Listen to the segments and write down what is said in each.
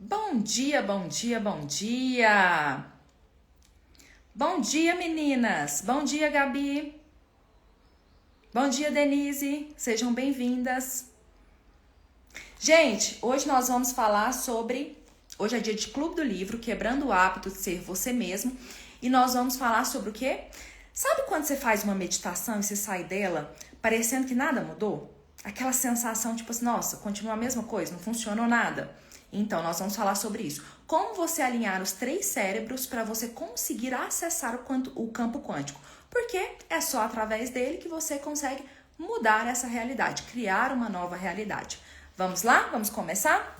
Bom dia, bom dia, bom dia! Bom dia, meninas! Bom dia, Gabi! Bom dia, Denise! Sejam bem-vindas! Gente, hoje nós vamos falar sobre... Hoje é dia de Clube do Livro, quebrando o hábito de ser você mesmo. E nós vamos falar sobre o quê? Sabe quando você faz uma meditação e você sai dela parecendo que nada mudou? Aquela sensação tipo assim, nossa, continua a mesma coisa, não funcionou nada. Então, nós vamos falar sobre isso. Como você alinhar os 3 cérebros para você conseguir acessar o campo quântico. Porque é só através dele que você consegue mudar essa realidade, criar uma nova realidade. Vamos lá? Vamos começar?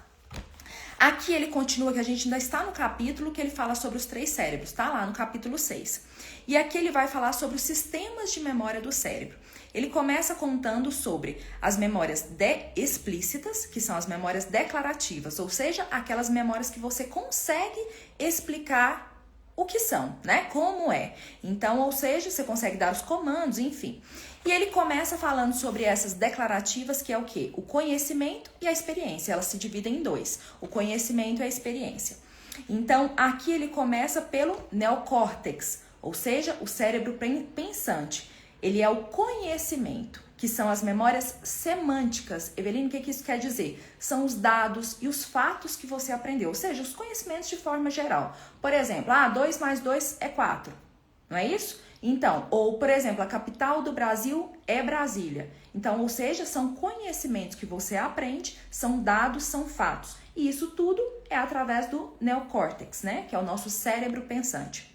Aqui ele continua, que a gente ainda está no capítulo que ele fala sobre os 3 cérebros, tá? Lá no capítulo 6. E aqui ele vai falar sobre os sistemas de memória do cérebro. Ele começa contando sobre as memórias explícitas, que são as memórias declarativas, ou seja, aquelas memórias que você consegue explicar o que são, né? Como é. Então, ou seja, você consegue dar os comandos, enfim. E ele começa falando sobre essas declarativas, que é o quê? O conhecimento e a experiência. Elas se dividem em 2, o conhecimento e a experiência. Então, aqui ele começa pelo neocórtex, ou seja, o cérebro pensante. Ele é o conhecimento, que são as memórias semânticas. Eveline, o que isso quer dizer? São os dados e os fatos que você aprendeu, ou seja, os conhecimentos de forma geral. Por exemplo, 2 mais 2 é 4, não é isso? Então, ou por exemplo, a capital do Brasil é Brasília. Então, ou seja, são conhecimentos que você aprende, são dados, são fatos. E isso tudo é através do neocórtex, né? Que é o nosso cérebro pensante.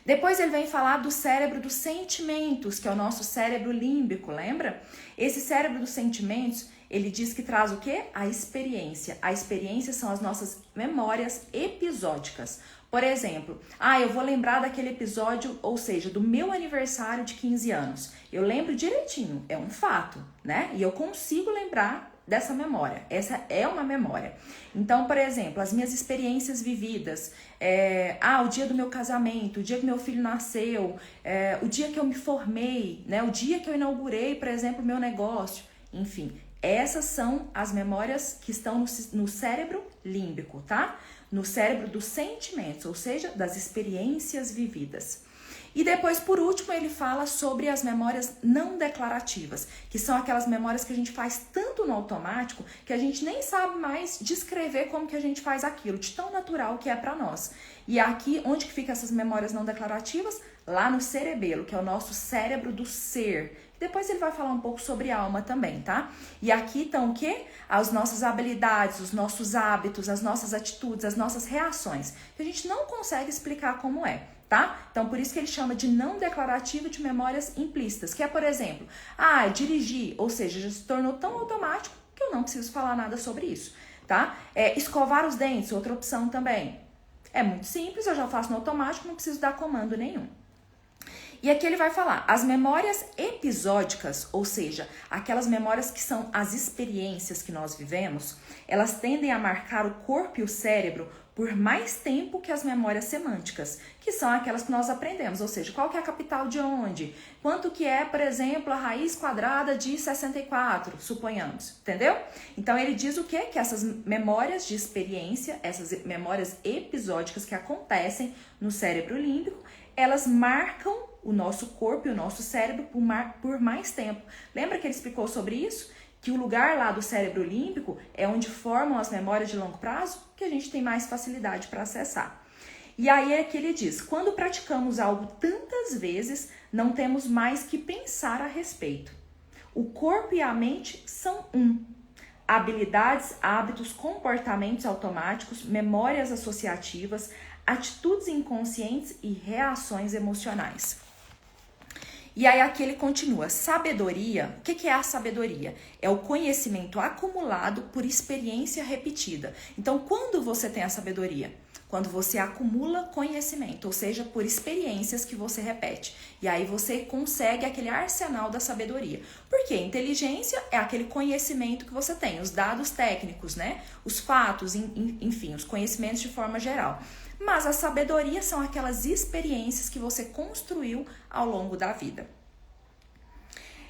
Depois ele vem falar do cérebro dos sentimentos, que é o nosso cérebro límbico, lembra? Esse cérebro dos sentimentos, ele diz que traz o quê? A experiência. A experiência são as nossas memórias episódicas. Por exemplo, eu vou lembrar daquele episódio, ou seja, do meu aniversário de 15 anos. Eu lembro direitinho, é um fato, né? E eu consigo lembrar dessa memória. Essa é uma memória. Então, por exemplo, as minhas experiências vividas, o dia do meu casamento, o dia que meu filho nasceu, o dia que eu me formei, né? O dia que eu inaugurei, por exemplo, o meu negócio. Enfim, essas são as memórias que estão no cérebro límbico, tá? No cérebro dos sentimentos, ou seja, das experiências vividas. E depois, por último, ele fala sobre as memórias não declarativas, que são aquelas memórias que a gente faz tanto no automático que a gente nem sabe mais descrever como que a gente faz aquilo, de tão natural que é para nós. E aqui, onde que ficam essas memórias não declarativas? Lá no cerebelo, que é o nosso cérebro do ser. Depois ele vai falar um pouco sobre alma também, tá? E aqui estão o quê? As nossas habilidades, os nossos hábitos, as nossas atitudes, as nossas reações, que a gente não consegue explicar como é. Tá? Então, por isso que ele chama de não declarativo de memórias implícitas, que é, por exemplo, dirigir, ou seja, já se tornou tão automático que eu não preciso falar nada sobre isso, tá? Escovar os dentes, outra opção também. É muito simples, eu já faço no automático, não preciso dar comando nenhum. E aqui ele vai falar, as memórias episódicas, ou seja, aquelas memórias que são as experiências que nós vivemos, elas tendem a marcar o corpo e o cérebro por mais tempo que as memórias semânticas, que são aquelas que nós aprendemos, ou seja, qual que é a capital de onde, quanto que é, por exemplo, a raiz quadrada de 64, suponhamos, entendeu? Então ele diz o quê? Que essas memórias de experiência, essas memórias episódicas que acontecem no cérebro límbico, elas marcam o nosso corpo e o nosso cérebro por mais tempo. Lembra que ele explicou sobre isso? Que o lugar lá do cérebro límbico é onde formam as memórias de longo prazo, que a gente tem mais facilidade para acessar. E aí é que ele diz, quando praticamos algo tantas vezes, não temos mais que pensar a respeito. O corpo e a mente são um. Habilidades, hábitos, comportamentos automáticos, memórias associativas, atitudes inconscientes e reações emocionais. E aí aqui ele continua, sabedoria, o que é a sabedoria? É o conhecimento acumulado por experiência repetida. Então, quando você tem a sabedoria? Quando você acumula conhecimento, ou seja, por experiências que você repete. E aí você consegue aquele arsenal da sabedoria. Porque inteligência é aquele conhecimento que você tem, os dados técnicos, né? Os fatos, enfim, os conhecimentos de forma geral. Mas a sabedoria são aquelas experiências que você construiu ao longo da vida.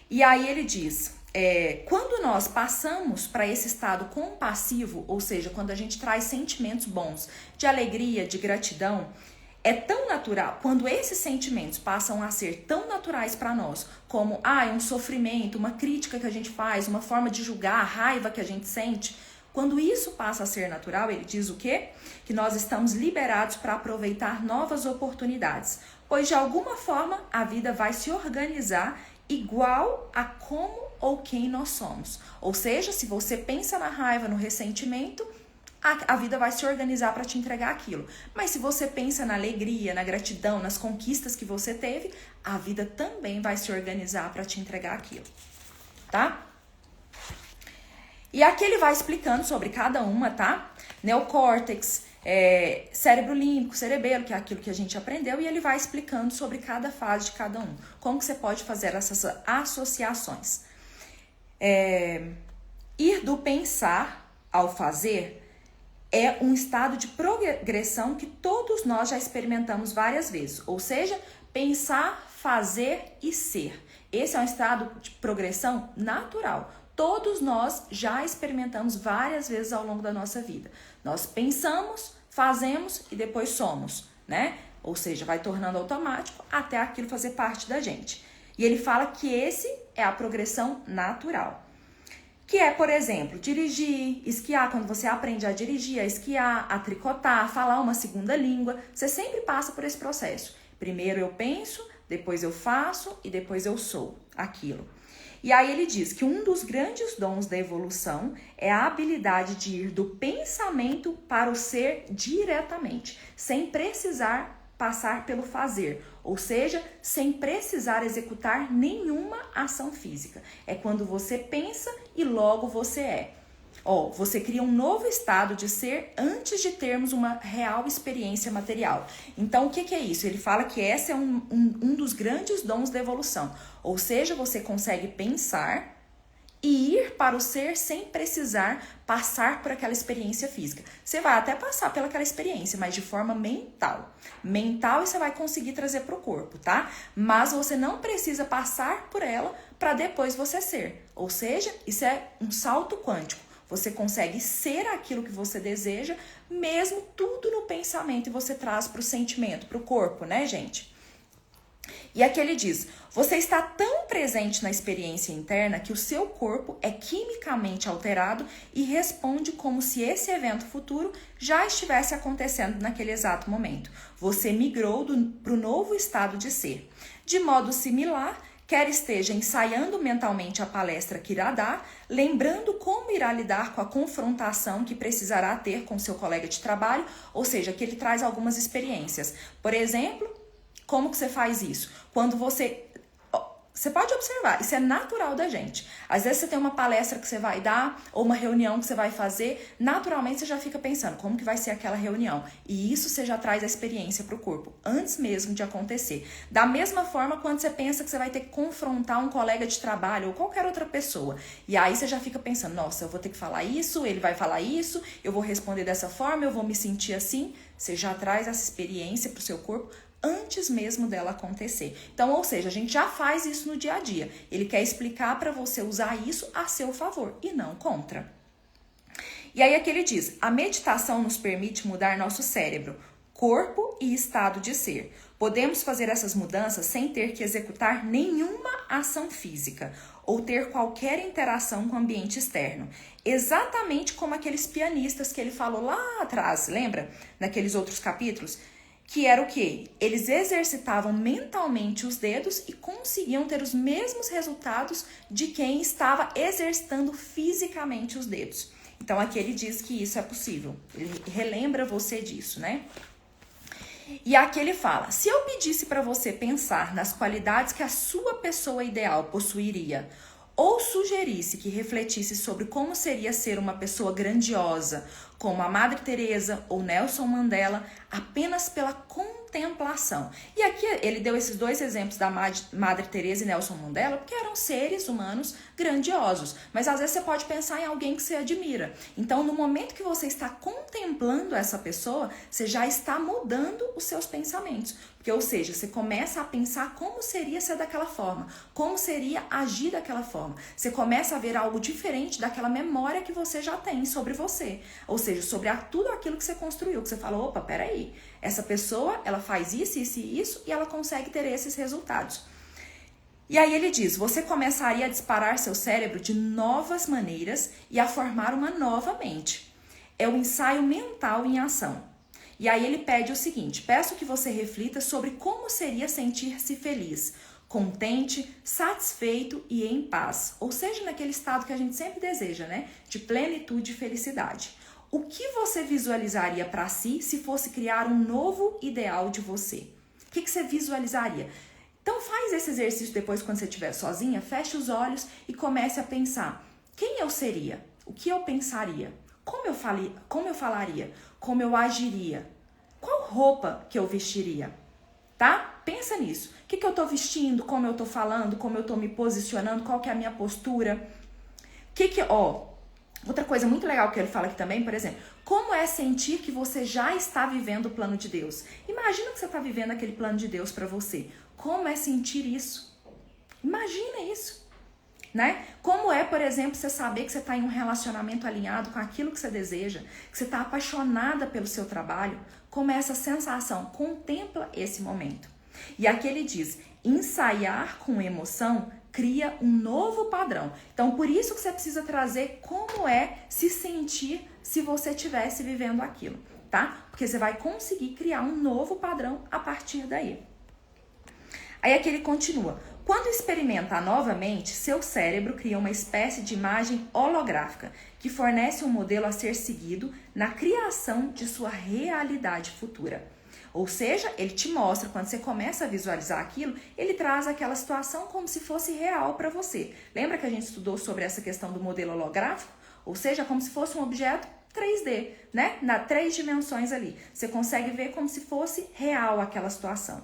E aí ele diz, quando nós passamos para esse estado compassivo, ou seja, quando a gente traz sentimentos bons, de alegria, de gratidão, é tão natural, quando esses sentimentos passam a ser tão naturais para nós, como um sofrimento, uma crítica que a gente faz, uma forma de julgar, a raiva que a gente sente, quando isso passa a ser natural, ele diz o quê? Que nós estamos liberados para aproveitar novas oportunidades, pois de alguma forma a vida vai se organizar igual a como ou quem nós somos. Ou seja, se você pensa na raiva, no ressentimento, a vida vai se organizar para te entregar aquilo. Mas se você pensa na alegria, na gratidão, nas conquistas que você teve, a vida também vai se organizar para te entregar aquilo, tá? E aqui ele vai explicando sobre cada uma, tá? Neocórtex, cérebro límbico, cerebelo, que é aquilo que a gente aprendeu, e ele vai explicando sobre cada fase de cada um. Como que você pode fazer essas associações. Ir do pensar ao fazer é um estado de progressão que todos nós já experimentamos várias vezes. Ou seja, pensar, fazer e ser. Esse é um estado de progressão natural. Todos nós já experimentamos várias vezes ao longo da nossa vida. Nós pensamos, fazemos e depois somos, né? Ou seja, vai tornando automático até aquilo fazer parte da gente. E ele fala que esse é a progressão natural. Que é, por exemplo, dirigir, esquiar, quando você aprende a dirigir, a esquiar, a tricotar, a falar uma segunda língua, você sempre passa por esse processo. Primeiro eu penso, depois eu faço e depois eu sou aquilo. E aí ele diz que um dos grandes dons da evolução é a habilidade de ir do pensamento para o ser diretamente, sem precisar passar pelo fazer, ou seja, sem precisar executar nenhuma ação física. É quando você pensa e logo você é. Você cria um novo estado de ser antes de termos uma real experiência material. Então, o que é isso? Ele fala que esse é um dos grandes dons da evolução. Ou seja, você consegue pensar e ir para o ser sem precisar passar por aquela experiência física. Você vai até passar pelaquela experiência, mas de forma mental. Mental você vai conseguir trazer para o corpo, tá? Mas você não precisa passar por ela para depois você ser. Ou seja, isso é um salto quântico. Você consegue ser aquilo que você deseja, mesmo tudo no pensamento, e você traz para o sentimento, para o corpo, né, gente? E aqui ele diz, você está tão presente na experiência interna que o seu corpo é quimicamente alterado e responde como se esse evento futuro já estivesse acontecendo naquele exato momento. Você migrou para o novo estado de ser. De modo similar, quer esteja ensaiando mentalmente a palestra que irá dar, lembrando como irá lidar com a confrontação que precisará ter com seu colega de trabalho, ou seja, que ele traz algumas experiências. Por exemplo, como que você faz isso? Quando você pode observar, isso é natural da gente. Às vezes você tem uma palestra que você vai dar, ou uma reunião que você vai fazer, naturalmente você já fica pensando como que vai ser aquela reunião. E isso você já traz a experiência para o corpo, antes mesmo de acontecer. Da mesma forma, quando você pensa que você vai ter que confrontar um colega de trabalho ou qualquer outra pessoa, e aí você já fica pensando, nossa, eu vou ter que falar isso, ele vai falar isso, eu vou responder dessa forma, eu vou me sentir assim. Você já traz essa experiência para o seu corpo antes mesmo dela acontecer. Então, ou seja, a gente já faz isso no dia a dia. Ele quer explicar para você usar isso a seu favor e não contra. E aí aqui ele diz, a meditação nos permite mudar nosso cérebro, corpo e estado de ser. Podemos fazer essas mudanças sem ter que executar nenhuma ação física ou ter qualquer interação com o ambiente externo. Exatamente como aqueles pianistas que ele falou lá atrás, lembra? Naqueles outros capítulos? Que era o quê? Eles exercitavam mentalmente os dedos e conseguiam ter os mesmos resultados de quem estava exercitando fisicamente os dedos. Então, aqui ele diz que isso é possível. Ele relembra você disso, né? E aqui ele fala, se eu pedisse para você pensar nas qualidades que a sua pessoa ideal possuiria, ou sugerisse que refletisse sobre como seria ser uma pessoa grandiosa, como a Madre Teresa ou Nelson Mandela, apenas pela contemplação. E aqui ele deu esses dois exemplos da Madre Teresa e Nelson Mandela, porque eram seres humanos grandiosos. Mas às vezes você pode pensar em alguém que você admira. Então, no momento que você está contemplando essa pessoa, você já está mudando os seus pensamentos. Porque, ou seja, você começa a pensar como seria ser daquela forma, como seria agir daquela forma. forma. Você começa a ver algo diferente daquela memória que você já tem sobre você. Ou seja, sobre tudo aquilo que você construiu, que você falou, opa, peraí, essa pessoa, ela faz isso, isso e isso, e ela consegue ter esses resultados. E aí ele diz, você começaria a disparar seu cérebro de novas maneiras e a formar uma nova mente. É o ensaio mental em ação. E aí ele pede o seguinte, peço que você reflita sobre como seria sentir-se feliz, contente, satisfeito e em paz. Ou seja, naquele estado que a gente sempre deseja, né? De plenitude e felicidade. O que você visualizaria para si se fosse criar um novo ideal de você? O que você visualizaria? Então faz esse exercício depois quando você estiver sozinha, feche os olhos e comece a pensar. Quem eu seria? O que eu pensaria? Como eu falaria? Como eu agiria? Qual roupa que eu vestiria? Tá? Pensa nisso. O que eu tô vestindo? Como eu tô falando? Como eu tô me posicionando? Qual que é a minha postura? Outra coisa muito legal que ele fala aqui também, por exemplo, como é sentir que você já está vivendo o plano de Deus? Imagina que você está vivendo aquele plano de Deus para você. Como é sentir isso? Imagina isso. Né? Como é, por exemplo, você saber que você está em um relacionamento alinhado com aquilo que você deseja, que você está apaixonada pelo seu trabalho, como é essa sensação? Contempla esse momento. E aqui ele diz, ensaiar com emoção cria um novo padrão. Então, por isso que você precisa trazer como é se sentir se você estivesse vivendo aquilo, tá? Porque você vai conseguir criar um novo padrão a partir daí. Aí aqui ele continua. Quando experimenta novamente, seu cérebro cria uma espécie de imagem holográfica que fornece um modelo a ser seguido na criação de sua realidade futura. Ou seja, ele te mostra, quando você começa a visualizar aquilo, ele traz aquela situação como se fosse real para você. Lembra que a gente estudou sobre essa questão do modelo holográfico? Ou seja, como se fosse um objeto 3D, né? Na 3 dimensões ali. Você consegue ver como se fosse real aquela situação.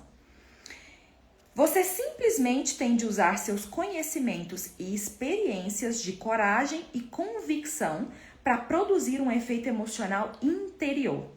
Você simplesmente tem de usar seus conhecimentos e experiências de coragem e convicção para produzir um efeito emocional interior.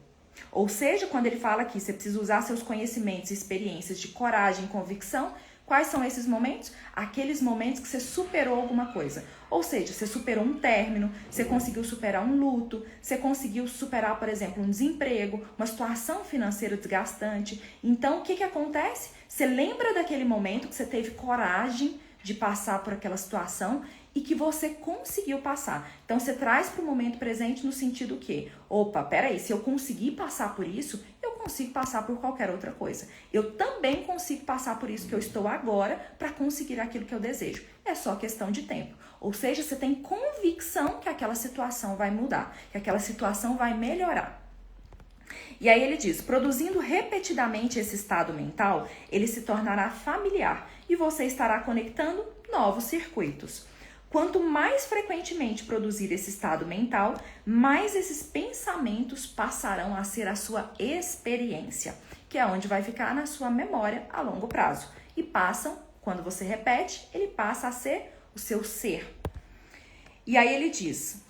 Ou seja, quando ele fala aqui, você precisa usar seus conhecimentos e experiências de coragem e convicção, quais são esses momentos? Aqueles momentos que você superou alguma coisa. Ou seja, você superou um término, você conseguiu superar um luto, você conseguiu superar, por exemplo, um desemprego, uma situação financeira desgastante. Então, o que acontece? Você lembra daquele momento que você teve coragem de passar por aquela situação e que você conseguiu passar. Então, você traz para o momento presente no sentido que, opa, peraí, se eu conseguir passar por isso, eu consigo passar por qualquer outra coisa. Eu também consigo passar por isso que eu estou agora para conseguir aquilo que eu desejo. É só questão de tempo. Ou seja, você tem convicção que aquela situação vai mudar, que aquela situação vai melhorar. E aí ele diz, produzindo repetidamente esse estado mental, ele se tornará familiar e você estará conectando novos circuitos. Quanto mais frequentemente produzir esse estado mental, mais esses pensamentos passarão a ser a sua experiência, que é onde vai ficar na sua memória a longo prazo. E passam, quando você repete, ele passa a ser o seu ser. E aí ele diz,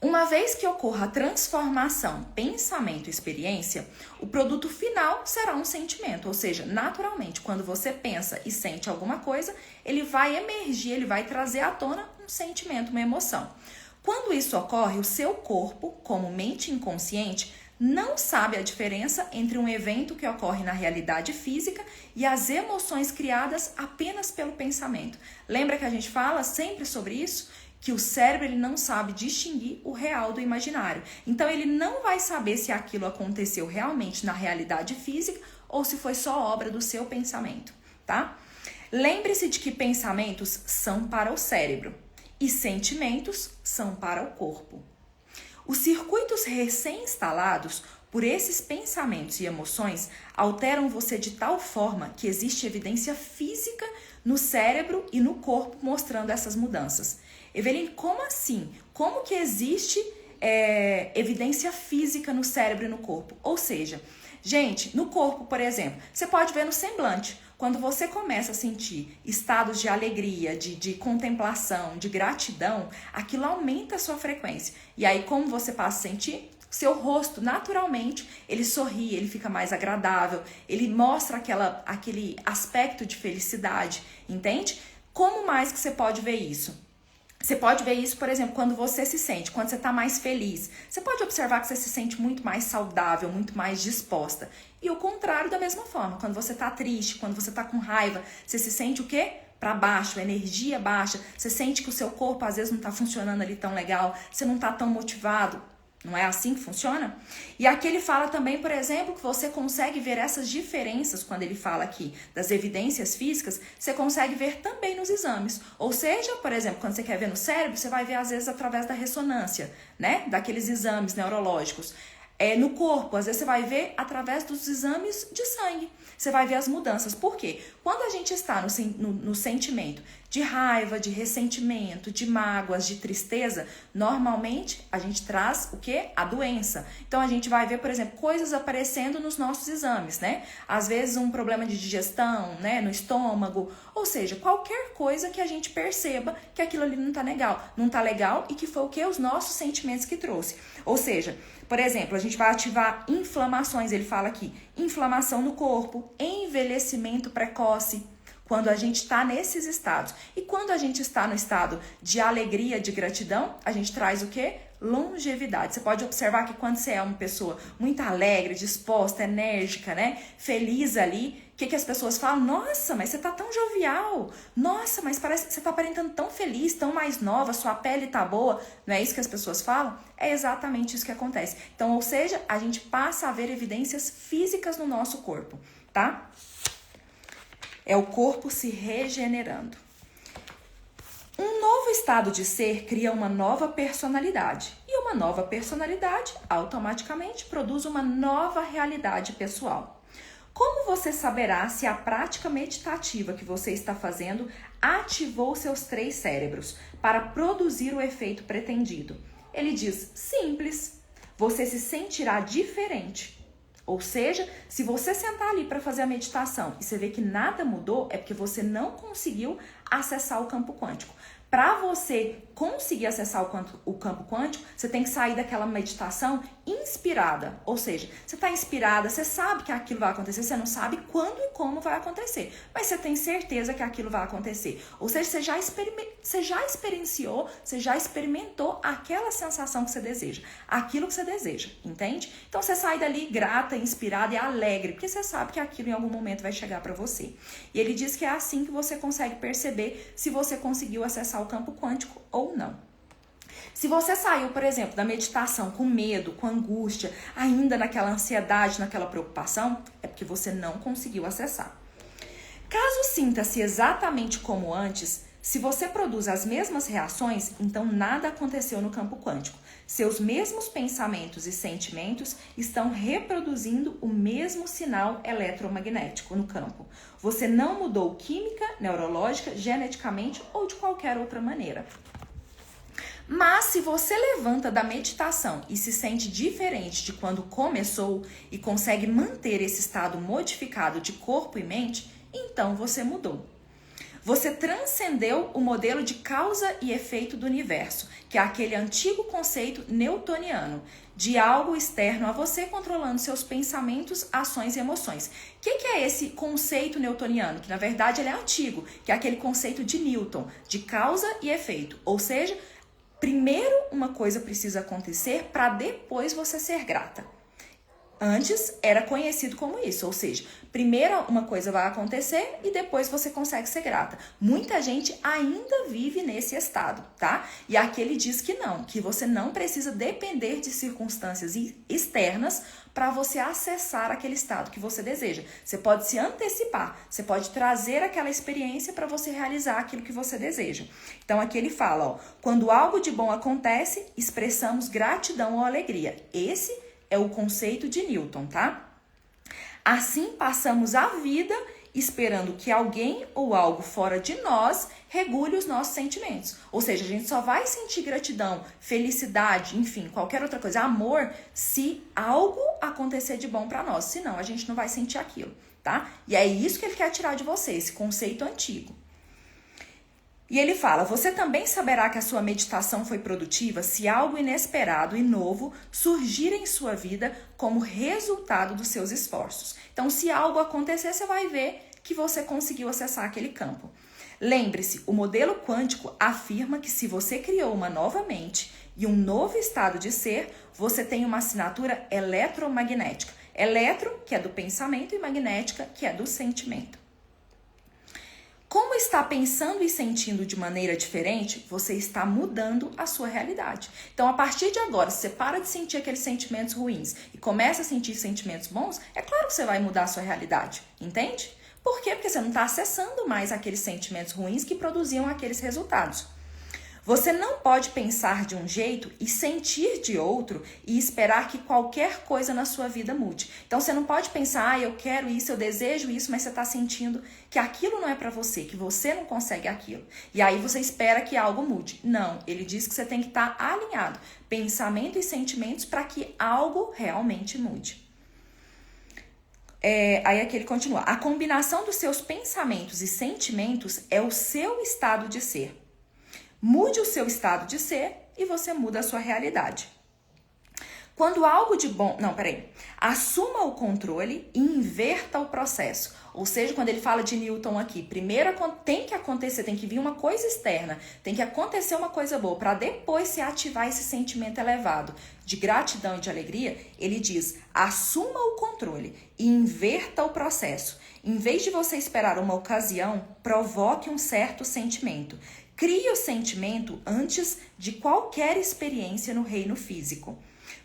uma vez que ocorra a transformação pensamento-experiência, o produto final será um sentimento, ou seja, naturalmente, quando você pensa e sente alguma coisa, ele vai emergir, ele vai trazer à tona um sentimento, uma emoção. Quando isso ocorre, o seu corpo, como mente inconsciente, não sabe a diferença entre um evento que ocorre na realidade física e as emoções criadas apenas pelo pensamento. Lembra que a gente fala sempre sobre isso? Que o cérebro ele não sabe distinguir o real do imaginário. Então, ele não vai saber se aquilo aconteceu realmente na realidade física ou se foi só obra do seu pensamento, tá? Lembre-se de que pensamentos são para o cérebro e sentimentos são para o corpo. Os circuitos recém-instalados por esses pensamentos e emoções alteram você de tal forma que existe evidência física no cérebro e no corpo mostrando essas mudanças. Eveline, como assim? Como que existe evidência física no cérebro e no corpo? Ou seja, gente, no corpo, por exemplo, você pode ver no semblante. Quando você começa a sentir estados de alegria, de contemplação, de gratidão, aquilo aumenta a sua frequência. E aí, como você passa a sentir? Seu rosto, naturalmente, ele sorri, ele fica mais agradável, ele mostra aquele aspecto de felicidade, entende? Como mais que você pode ver isso? Você pode ver isso, por exemplo, quando você se sente, quando você está mais feliz. Você pode observar que você se sente muito mais saudável, muito mais disposta. E o contrário da mesma forma, quando você está triste, quando você está com raiva, você se sente o quê? Para baixo, energia baixa. Você sente que o seu corpo às vezes não está funcionando ali tão legal, você não está tão motivado. Não é assim que funciona? E aqui ele fala também, por exemplo, que você consegue ver essas diferenças quando ele fala aqui das evidências físicas, você consegue ver também nos exames. Ou seja, por exemplo, quando você quer ver no cérebro, você vai ver às vezes através da ressonância, né? Daqueles exames neurológicos. No corpo, às vezes você vai ver através dos exames de sangue. Você vai ver as mudanças. Por quê? Quando a gente está no sentimento de raiva, de ressentimento, de mágoas, de tristeza, normalmente a gente traz o quê? A doença. Então a gente vai ver, por exemplo, coisas aparecendo nos nossos exames, né? Às vezes um problema de digestão, né? No estômago. Ou seja, qualquer coisa que a gente perceba que aquilo ali não tá legal. Não tá legal e que foi o quê? Os nossos sentimentos que trouxe. Ou seja, por exemplo, a gente vai ativar inflamações, ele fala aqui, inflamação no corpo, envelhecimento precoce, quando a gente está nesses estados. E quando a gente está no estado de alegria, de gratidão, a gente traz o quê? Longevidade. Você pode observar que quando você é uma pessoa muito alegre, disposta, enérgica, né? Feliz ali, o que as pessoas falam? Nossa, mas você tá tão jovial. Nossa, mas parece que você tá aparentando tão feliz, tão mais nova, sua pele tá boa. Não é isso que as pessoas falam? É exatamente isso que acontece. Então, ou seja, a gente passa a ver evidências físicas no nosso corpo, tá? É o corpo se regenerando. Um novo estado de ser cria uma nova personalidade. E uma nova personalidade, automaticamente, produz uma nova realidade pessoal. Como você saberá se a prática meditativa que você está fazendo ativou seus 3 cérebros para produzir o efeito pretendido? Ele diz, simples, você se sentirá diferente. Ou seja, se você sentar ali para fazer a meditação e você vê que nada mudou, é porque você não conseguiu acessar o campo quântico. Para você conseguir acessar o campo quântico, você tem que sair daquela meditação inspirada. Ou seja, você está inspirada, você sabe que aquilo vai acontecer, você não sabe quando e como vai acontecer, mas você tem certeza que aquilo vai acontecer. Ou seja, você já experienciou, você já experimentou aquela sensação que você deseja, aquilo que você deseja, entende? Então você sai dali grata, inspirada e alegre, porque você sabe que aquilo em algum momento vai chegar para você. E ele diz que é assim que você consegue perceber se você conseguiu acessar o campo quântico ou não. Se você saiu, por exemplo, da meditação com medo, com angústia, ainda naquela ansiedade, naquela preocupação, é porque você não conseguiu acessar. Caso sinta-se exatamente como antes, se você produz as mesmas reações, então nada aconteceu no campo quântico. Seus mesmos pensamentos e sentimentos estão reproduzindo o mesmo sinal eletromagnético no campo. Você não mudou química, neurológica, geneticamente ou de qualquer outra maneira. Mas se você levanta da meditação e se sente diferente de quando começou e consegue manter esse estado modificado de corpo e mente, então você mudou. Você transcendeu o modelo de causa e efeito do universo, que é aquele antigo conceito newtoniano, de algo externo a você controlando seus pensamentos, ações e emoções. O que é esse conceito newtoniano? Que na verdade ele é antigo, que é aquele conceito de Newton, de causa e efeito. Ou seja, primeiro uma coisa precisa acontecer para depois você ser grata. Antes era conhecido como isso, ou seja, primeiro uma coisa vai acontecer e depois você consegue ser grata. Muita gente ainda vive nesse estado, tá? E aqui ele diz que não, que você não precisa depender de circunstâncias externas para você acessar aquele estado que você deseja. Você pode se antecipar, você pode trazer aquela experiência para você realizar aquilo que você deseja. Então aqui ele fala, ó, quando algo de bom acontece, expressamos gratidão ou alegria. Esse é o conceito de Newton, tá? Assim passamos a vida esperando que alguém ou algo fora de nós regule os nossos sentimentos. Ou seja, a gente só vai sentir gratidão, felicidade, enfim, qualquer outra coisa, amor, se algo acontecer de bom para nós. Senão, a gente não vai sentir aquilo, tá? E é isso que ele quer tirar de você, esse conceito antigo. E ele fala, você também saberá que a sua meditação foi produtiva se algo inesperado e novo surgir em sua vida como resultado dos seus esforços. Então, se algo acontecer, você vai ver que você conseguiu acessar aquele campo. Lembre-se, o modelo quântico afirma que se você criou uma nova mente e um novo estado de ser, você tem uma assinatura eletromagnética. Eletro, que é do pensamento, e magnética, que é do sentimento. Como está pensando e sentindo de maneira diferente, você está mudando a sua realidade. Então, a partir de agora, se você para de sentir aqueles sentimentos ruins e começa a sentir sentimentos bons, é claro que você vai mudar a sua realidade, entende? Por quê? Porque você não está acessando mais aqueles sentimentos ruins que produziam aqueles resultados. Você não pode pensar de um jeito e sentir de outro e esperar que qualquer coisa na sua vida mude. Então, você não pode pensar, eu quero isso, eu desejo isso, mas você está sentindo que aquilo não é para você, que você não consegue aquilo. E aí você espera que algo mude. Não, ele diz que você tem que estar alinhado, pensamento e sentimentos, para que algo realmente mude. Aí aqui ele continua. A combinação dos seus pensamentos e sentimentos é o seu estado de ser. Mude o seu estado de ser e você muda a sua realidade. Quando algo de bom... Assuma o controle e inverta o processo. Ou seja, quando ele fala de Newton aqui, primeiro tem que acontecer, tem que vir uma coisa externa, tem que acontecer uma coisa boa, para depois se ativar esse sentimento elevado de gratidão e de alegria. Ele diz, assuma o controle e inverta o processo. Em vez de você esperar uma ocasião, provoque um certo sentimento. Crie o sentimento antes de qualquer experiência no reino físico.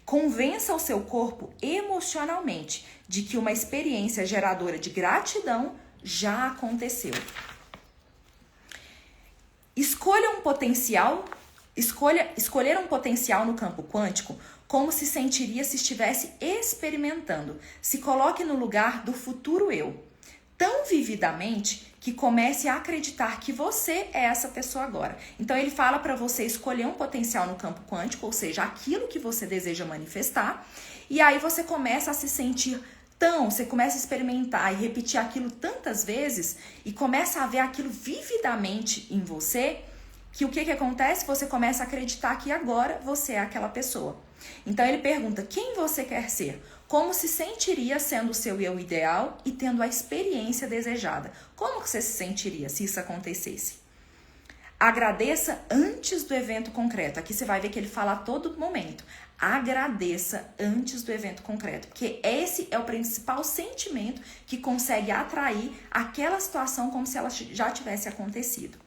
Convença o seu corpo emocionalmente de que uma experiência geradora de gratidão já aconteceu. Escolher um potencial no campo quântico como se sentiria se estivesse experimentando. Se coloque no lugar do futuro eu, tão vividamente que comece a acreditar que você é essa pessoa agora. Então ele fala para você escolher um potencial no campo quântico, ou seja, aquilo que você deseja manifestar, e aí você começa a se sentir você começa a experimentar e repetir aquilo tantas vezes e começa a ver aquilo vividamente em você, que o que acontece? Você começa a acreditar que agora você é aquela pessoa. Então ele pergunta, quem você quer ser? Como se sentiria sendo o seu eu ideal e tendo a experiência desejada? Como que você se sentiria se isso acontecesse? Agradeça antes do evento concreto. Aqui você vai ver que ele fala a todo momento. Agradeça antes do evento concreto, porque esse é o principal sentimento que consegue atrair aquela situação como se ela já tivesse acontecido.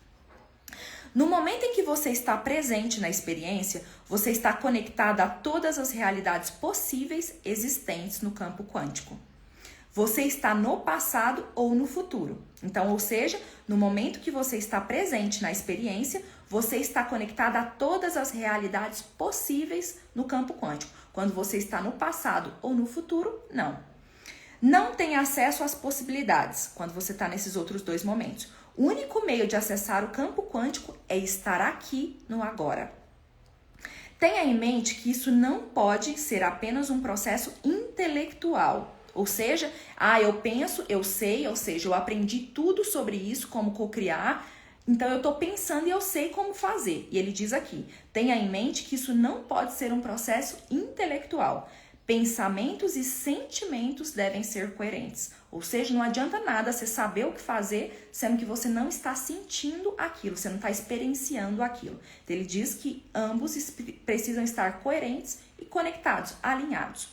No momento em que você está presente na experiência, você está conectado a todas as realidades possíveis existentes no campo quântico. Você está no passado ou no futuro. Então, ou seja, no momento que você está presente na experiência, você está conectado a todas as realidades possíveis no campo quântico. Quando você está no passado ou no futuro, não. Não tem acesso às possibilidades quando você está nesses outros dois momentos. O único meio de acessar o campo quântico é estar aqui no agora. Tenha em mente que isso não pode ser apenas um processo intelectual. Ou seja, eu penso, eu sei, ou seja, eu aprendi tudo sobre isso, como cocriar, então eu estou pensando e eu sei como fazer. E ele diz aqui, tenha em mente que isso não pode ser um processo intelectual. Pensamentos e sentimentos devem ser coerentes. Ou seja, não adianta nada você saber o que fazer, sendo que você não está sentindo aquilo, você não está experienciando aquilo. Então, ele diz que ambos precisam estar coerentes e conectados, alinhados.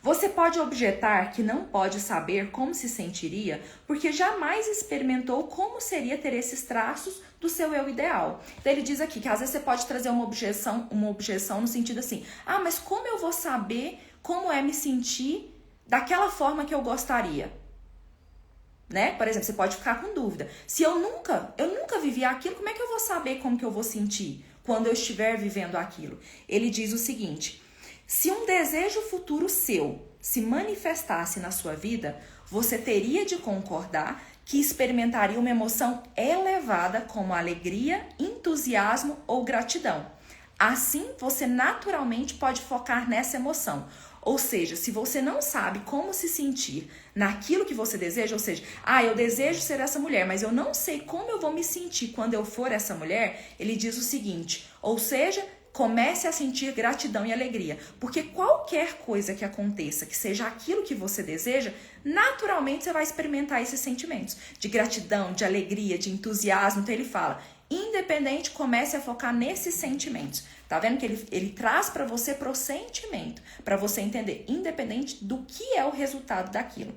Você pode objetar que não pode saber como se sentiria porque jamais experimentou como seria ter esses traços do seu eu ideal. Então ele diz aqui que às vezes você pode trazer uma objeção no sentido assim, mas como eu vou saber como é me sentir daquela forma que eu gostaria? Né? Por exemplo, você pode ficar com dúvida. Se eu nunca vivi aquilo, como é que eu vou saber como que eu vou sentir quando eu estiver vivendo aquilo? Ele diz o seguinte, se um desejo futuro seu se manifestasse na sua vida, você teria de concordar que experimentaria uma emoção elevada como alegria, entusiasmo ou gratidão. Assim, você naturalmente pode focar nessa emoção. Ou seja, se você não sabe como se sentir naquilo que você deseja, ou seja, eu desejo ser essa mulher, mas eu não sei como eu vou me sentir quando eu for essa mulher, ele diz o seguinte, ou seja, comece a sentir gratidão e alegria. Porque qualquer coisa que aconteça, que seja aquilo que você deseja, naturalmente você vai experimentar esses sentimentos de gratidão, de alegria, de entusiasmo. Então ele fala, independente, comece a focar nesses sentimentos. Tá vendo que ele traz para você pro sentimento, para você entender, independente do que é o resultado daquilo.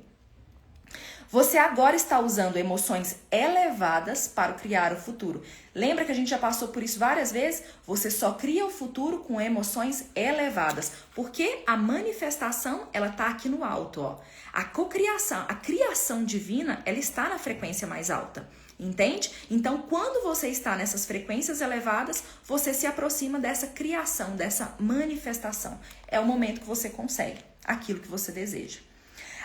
Você agora está usando emoções elevadas para criar o futuro. Lembra que a gente já passou por isso várias vezes? Você só cria o futuro com emoções elevadas. Porque a manifestação, ela está aqui no alto, ó. A cocriação, a criação divina, ela está na frequência mais alta. Entende? Então, quando você está nessas frequências elevadas, você se aproxima dessa criação, dessa manifestação. É o momento que você consegue aquilo que você deseja.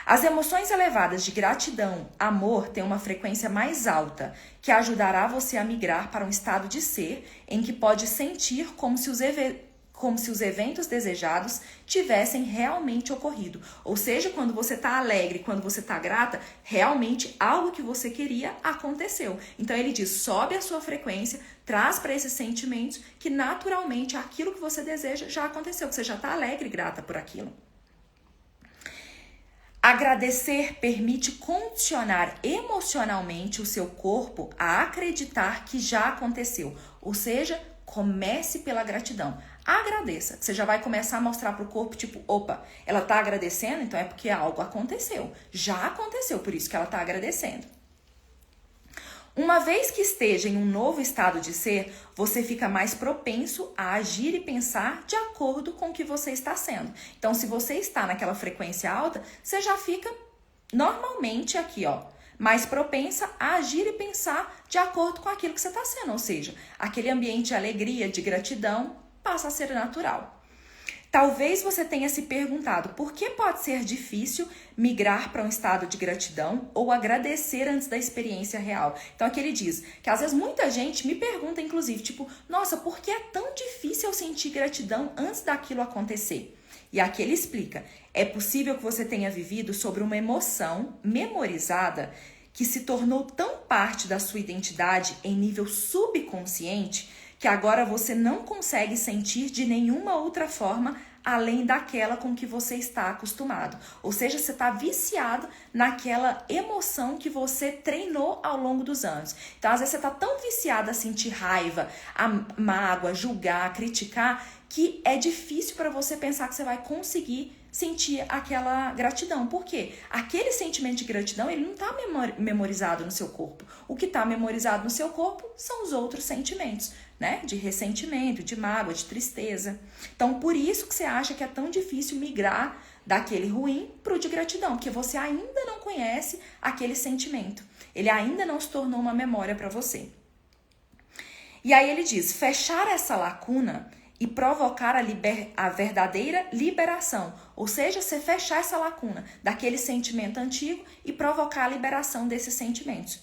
As emoções elevadas de gratidão, amor, têm uma frequência mais alta, que ajudará você a migrar para um estado de ser em que pode sentir como se os eventos desejados tivessem realmente ocorrido. Ou seja, quando você está alegre, quando você está grata, realmente algo que você queria aconteceu. Então ele diz, sobe a sua frequência, traz para esses sentimentos que naturalmente aquilo que você deseja já aconteceu, que você já está alegre e grata por aquilo. Agradecer permite condicionar emocionalmente o seu corpo a acreditar que já aconteceu. Ou seja, comece pela gratidão. Agradeça. Você já vai começar a mostrar para o corpo, tipo, opa, ela está agradecendo, então é porque algo aconteceu. Já aconteceu, por isso que ela está agradecendo. Uma vez que esteja em um novo estado de ser, você fica mais propenso a agir e pensar de acordo com o que você está sendo. Então, se você está naquela frequência alta, você já fica normalmente aqui, ó, mais propensa a agir e pensar de acordo com aquilo que você está sendo. Ou seja, aquele ambiente de alegria, de gratidão, passa a ser natural. Talvez você tenha se perguntado por que pode ser difícil migrar para um estado de gratidão ou agradecer antes da experiência real. Então aqui ele diz que às vezes muita gente me pergunta, inclusive, tipo, nossa, por que é tão difícil eu sentir gratidão antes daquilo acontecer? E aqui ele explica, é possível que você tenha vivido sobre uma emoção memorizada que se tornou tão parte da sua identidade em nível subconsciente que agora você não consegue sentir de nenhuma outra forma além daquela com que você está acostumado. Ou seja, você está viciado naquela emoção que você treinou ao longo dos anos. Então, às vezes você está tão viciado a sentir raiva, a mágoa, julgar, criticar, que é difícil para você pensar que você vai conseguir sentir aquela gratidão. Por quê? Aquele sentimento de gratidão, ele não está memorizado no seu corpo. O que está memorizado no seu corpo são os outros sentimentos, né? De ressentimento, de mágoa, de tristeza. Então, por isso que você acha que é tão difícil migrar daquele ruim para o de gratidão, porque você ainda não conhece aquele sentimento. Ele ainda não se tornou uma memória para você. E aí ele diz, fechar essa lacuna e provocar a verdadeira liberação. Ou seja, você fechar essa lacuna daquele sentimento antigo e provocar a liberação desses sentimentos.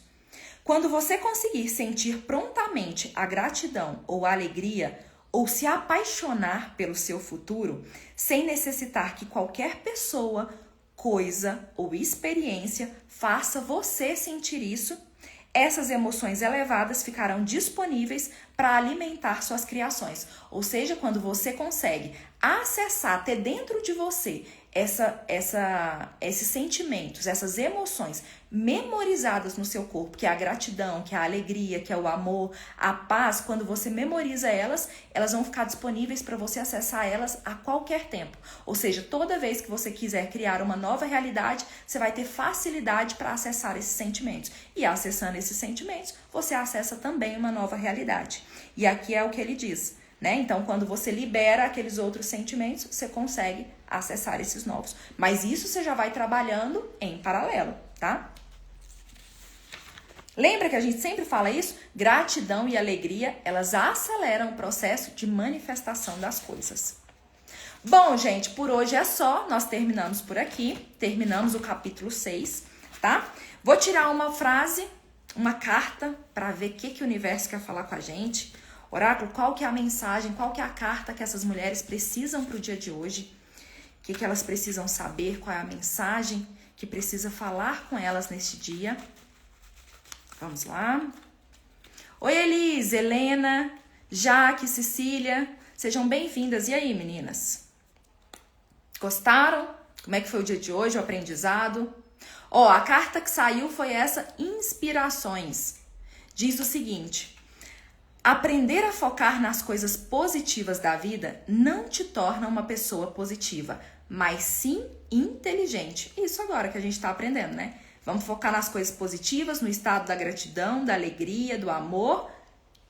Quando você conseguir sentir prontamente a gratidão ou a alegria, ou se apaixonar pelo seu futuro, sem necessitar que qualquer pessoa, coisa ou experiência faça você sentir isso, essas emoções elevadas ficarão disponíveis para alimentar suas criações. Ou seja, quando você consegue acessar, ter dentro de você esses sentimentos, essas emoções memorizadas no seu corpo, que é a gratidão, que é a alegria, que é o amor, a paz, quando você memoriza elas, elas vão ficar disponíveis para você acessar elas a qualquer tempo. Ou seja, toda vez que você quiser criar uma nova realidade, você vai ter facilidade para acessar esses sentimentos. E acessando esses sentimentos, você acessa também uma nova realidade. E aqui é o que ele diz, né? Então, quando você libera aqueles outros sentimentos, você consegue acessar esses novos. Mas isso você já vai trabalhando em paralelo, tá? Lembra que a gente sempre fala isso? Gratidão e alegria, elas aceleram o processo de manifestação das coisas. Bom, gente, por hoje é só. Nós terminamos por aqui. Terminamos o capítulo 6, tá? Vou tirar uma frase, uma carta, para ver o que o universo quer falar com a gente. Oráculo, qual que é a mensagem, qual que é a carta que essas mulheres precisam para o dia de hoje? O que elas precisam saber, qual é a mensagem que precisa falar com elas neste dia? Vamos lá. Oi, Elise, Helena, Jaque, Cecília, Sejam bem-vindas. E aí, meninas? Gostaram? Como é que foi o dia de hoje, o aprendizado? Ó, a carta que saiu foi essa, Inspirações. Diz o seguinte: aprender a focar nas coisas positivas da vida não te torna uma pessoa positiva, mas sim inteligente. Isso agora que a gente tá aprendendo, né? Vamos focar nas coisas positivas, no estado da gratidão, da alegria, do amor.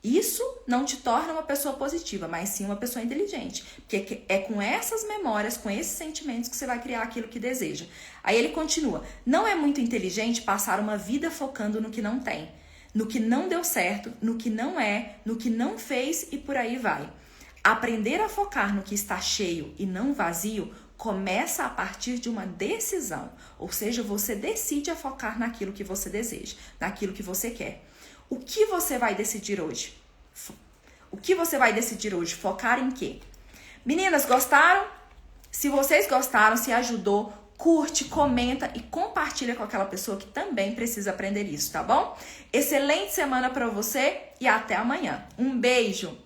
Isso não te torna uma pessoa positiva, mas sim uma pessoa inteligente. Porque é com essas memórias, com esses sentimentos que você vai criar aquilo que deseja. Aí ele continua: não é muito inteligente passar uma vida focando no que não tem, no que não deu certo, no que não é, no que não fez e por aí vai. Aprender a focar no que está cheio e não vazio começa a partir de uma decisão. Ou seja, você decide a focar naquilo que você deseja, naquilo que você quer. O que você vai decidir hoje? O que você vai decidir hoje? Focar em quê? Meninas, gostaram? Se vocês gostaram, se ajudou, curte, comenta e compartilha com aquela pessoa que também precisa aprender isso, tá bom? Excelente semana para você e até amanhã. Um beijo!